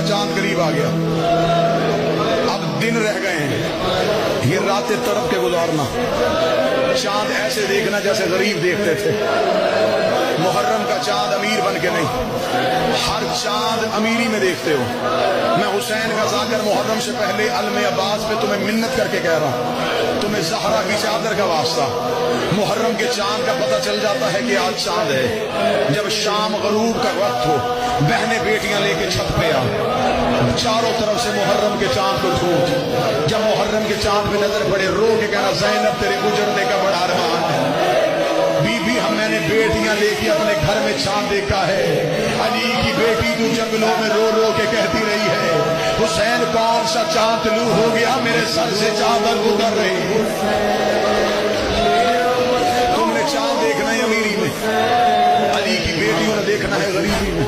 चांद करीब आ गया, अब दिन रह गए हैं, ये रातें तड़प के गुजारना। चांद ऐसे देखना जैसे गरीब देखते थे। मुहर्रम का चांद अमीर बन के नहीं, हर चांद अमीरी में देखते हो। मैं हुसैन का जाकर मुहर्रम से पहले अलम अब्बास पे तुम्हें मिन्नत करके कह रहा हूँ, तुम्हें ज़हरा की चादर का वास्ता। मुहर्रम के चांद का पता चल जाता है कि आज चांद है। जब शाम गरूब का वक्त हो, बहनें बेटियां लेके छत पे आ, चारों तरफ से मुहर्रम के चांद को ढूंढ। जब मुहर्रम के चांद पे नजर पड़े, रो के कहना ज़ैनब तेरे गुजरने का बड़ा अरमान है। बीबी हम मैंने बेटियां लेके अपने घर में चांद देखा है। अली की बेटी तू जंगलों में रो रो के कहती रही है, हुसैन कौन सा चांद तलू हो गया, मेरे सर से चादर उतर रही। तुमने चांद देखना है अमीरी में, अली की बेटियों ने देखना है गरीबी में।